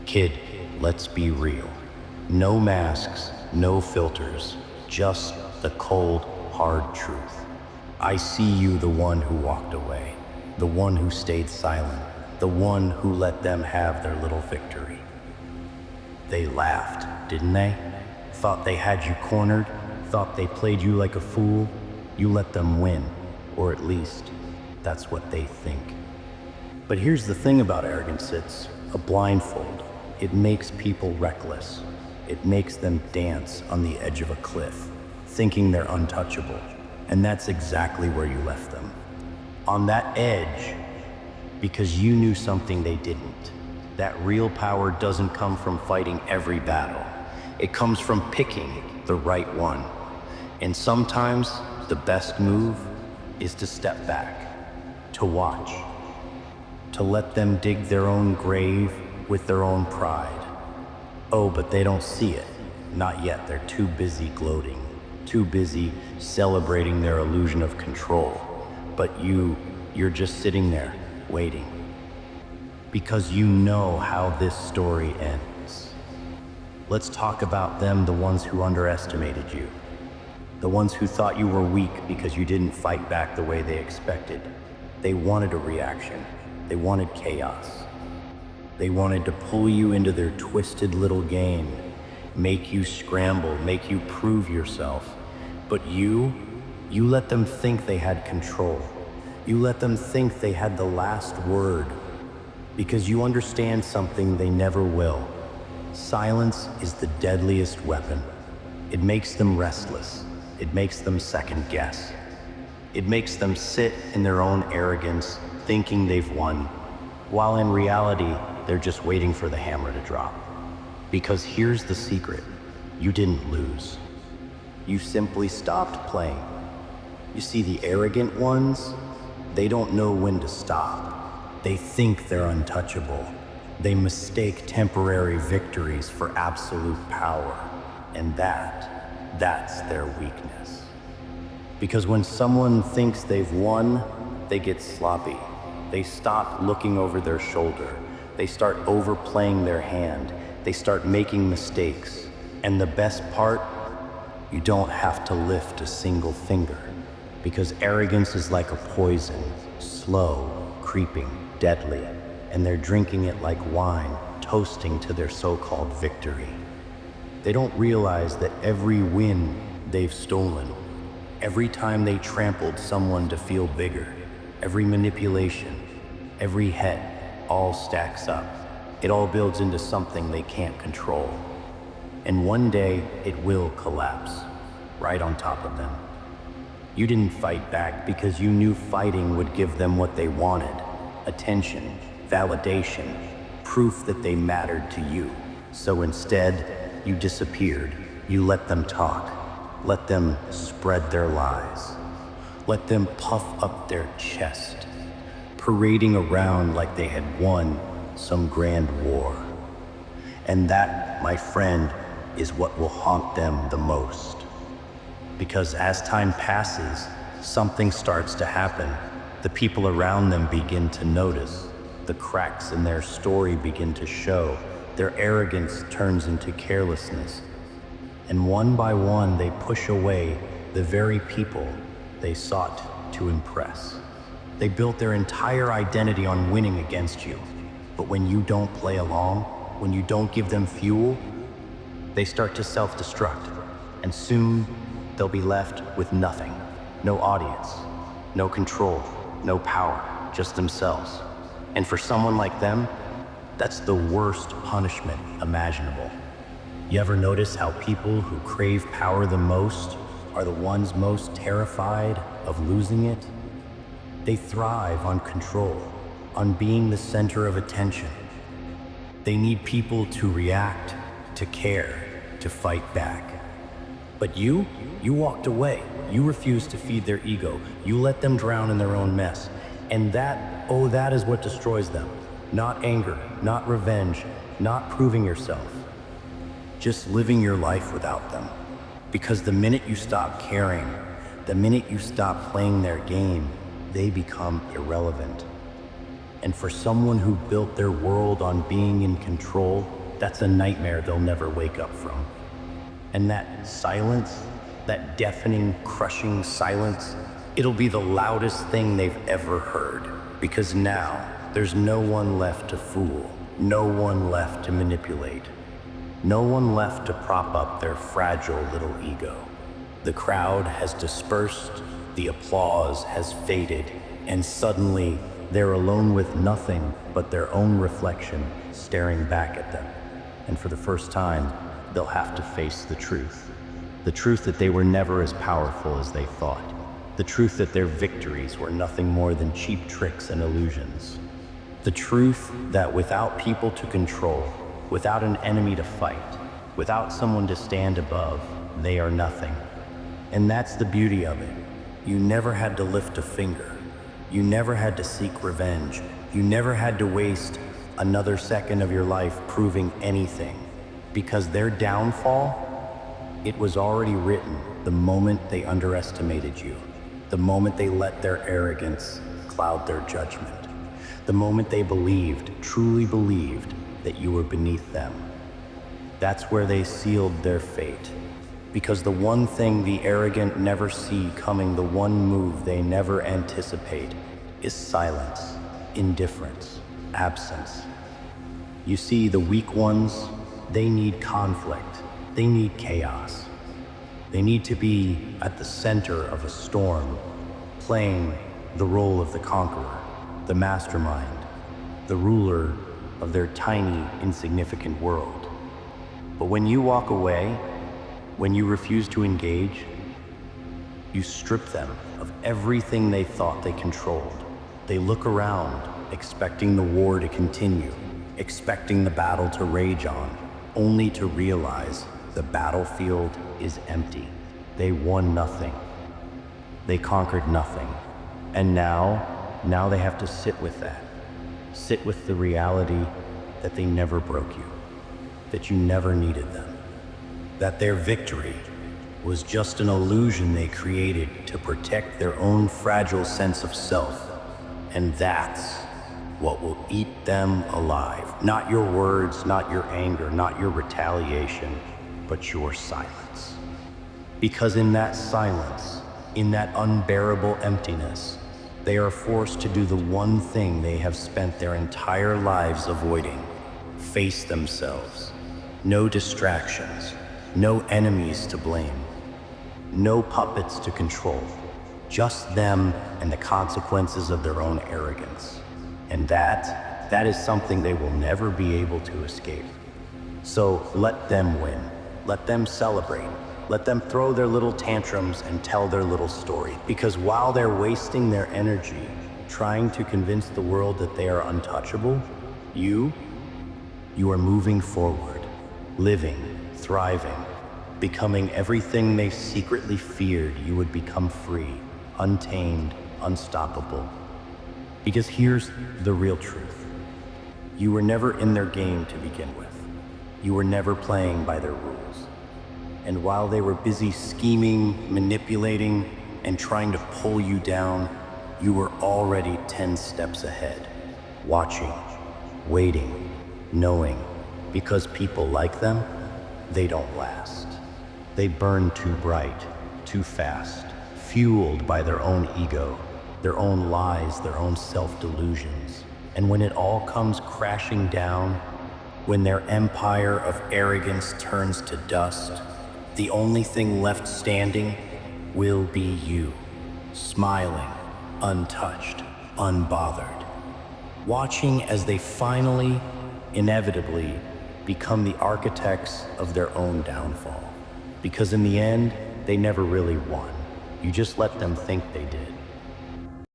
Kid, let's be real. No masks, no filters, just the cold, hard truth. I see you, the one who walked away, the one who stayed silent, the one who let them have their little victory. They laughed, didn't they? Thought they had you cornered, thought they played you like a fool. You let them win, or at least that's what they think. But here's the thing about arrogance, it's a blindfold. It makes people reckless. It makes them dance on the edge of a cliff, thinking they're untouchable. And that's exactly where you left them. On that edge, because you knew something they didn't. That real power doesn't come from fighting every battle. It comes from picking the right one. And sometimes the best move is to step back, to watch, to let them dig their own grave with their own pride. Oh, but they don't see it. Not yet. They're too busy gloating, too busy celebrating their illusion of control. But you're just sitting there, waiting. Because you know how this story ends. Let's talk about them, the ones who underestimated you. The ones who thought you were weak because you didn't fight back the way they expected. They wanted a reaction. They wanted chaos. They wanted to pull you into their twisted little game, make you scramble, make you prove yourself. But you let them think they had control. You let them think they had the last word, because you understand something they never will. Silence is the deadliest weapon. It makes them restless. It makes them second guess. It makes them sit in their own arrogance, thinking they've won, while in reality, they're just waiting for the hammer to drop. Because here's the secret. You didn't lose. You simply stopped playing. You see, the arrogant ones, they don't know when to stop. They think they're untouchable. They mistake temporary victories for absolute power. And that's their weakness. Because when someone thinks they've won, they get sloppy. They stop looking over their shoulder. They start overplaying their hand. They start making mistakes. And the best part, you don't have to lift a single finger. Because arrogance is like a poison, slow, creeping, deadly. And they're drinking it like wine, toasting to their so-called victory. They don't realize that every win they've stolen, every time they trampled someone to feel bigger, every manipulation, every head, all stacks up. It all builds into something they can't control. And one day, it will collapse, right on top of them. You didn't fight back because you knew fighting would give them what they wanted: attention, validation, proof that they mattered to you. So instead, you disappeared. You let them talk. Let them spread their lies. Let them puff up their chest, parading around like they had won some grand war. And that, my friend, is what will haunt them the most. Because as time passes, something starts to happen. The people around them begin to notice. The cracks in their story begin to show. Their arrogance turns into carelessness. And one by one, they push away the very people they sought to impress. They built their entire identity on winning against you. But when you don't play along, when you don't give them fuel, they start to self-destruct. And soon, they'll be left with nothing. No audience, no control, no power, just themselves. And for someone like them, that's the worst punishment imaginable. You ever notice how people who crave power the most are the ones most terrified of losing it? They thrive on control, on being the center of attention. They need people to react, to care, to fight back. But you walked away. You refused to feed their ego. You let them drown in their own mess. And that is what destroys them. Not anger, not revenge, not proving yourself. Just living your life without them. Because the minute you stop caring, the minute you stop playing their game, they become irrelevant. And for someone who built their world on being in control, that's a nightmare they'll never wake up from. And that silence, that deafening, crushing silence, it'll be the loudest thing they've ever heard. Because now, there's no one left to fool, no one left to manipulate, no one left to prop up their fragile little ego. The crowd has dispersed, the applause has faded, and suddenly they're alone with nothing but their own reflection staring back at them. And for the first time, they'll have to face the truth. The truth that they were never as powerful as they thought. The truth that their victories were nothing more than cheap tricks and illusions. The truth that without people to control, without an enemy to fight, without someone to stand above, they are nothing. And that's the beauty of it. You never had to lift a finger. You never had to seek revenge. You never had to waste another second of your life proving anything. Because their downfall, it was already written the moment they underestimated you, the moment they let their arrogance cloud their judgment, the moment they believed, truly believed, that you were beneath them. That's where they sealed their fate. Because the one thing the arrogant never see coming, the one move they never anticipate, is silence, indifference, absence. You see, the weak ones, they need conflict, they need chaos. They need to be at the center of a storm, playing the role of the conqueror, the mastermind, the ruler of their tiny, insignificant world. But when you walk away, when you refuse to engage, you strip them of everything they thought they controlled. They look around, expecting the war to continue, expecting the battle to rage on, only to realize the battlefield is empty. They won nothing. They conquered nothing. And now they have to sit with that. Sit with the reality that they never broke you, that you never needed them, that their victory was just an illusion they created to protect their own fragile sense of self. And that's what will eat them alive. Not your words, not your anger, not your retaliation, but your silence. Because in that silence, in that unbearable emptiness, they are forced to do the one thing they have spent their entire lives avoiding: face themselves. No distractions, no enemies to blame, no puppets to control, just them and the consequences of their own arrogance. And that is something they will never be able to escape. So let them win, let them celebrate, let them throw their little tantrums and tell their little story. Because while they're wasting their energy trying to convince the world that they are untouchable, you are moving forward, living, thriving, becoming everything they secretly feared you would become: free, untamed, unstoppable. Because here's the real truth. You were never in their game to begin with. You were never playing by their rules. And while they were busy scheming, manipulating, and trying to pull you down, you were already 10 steps ahead, watching, waiting, knowing, because people like them, they don't last. They burn too bright, too fast, fueled by their own ego, their own lies, their own self-delusions. And when it all comes crashing down, when their empire of arrogance turns to dust, the only thing left standing will be you, smiling, untouched, unbothered, watching as they finally, inevitably, become the architects of their own downfall. Because in the end, they never really won. You just let them think they did.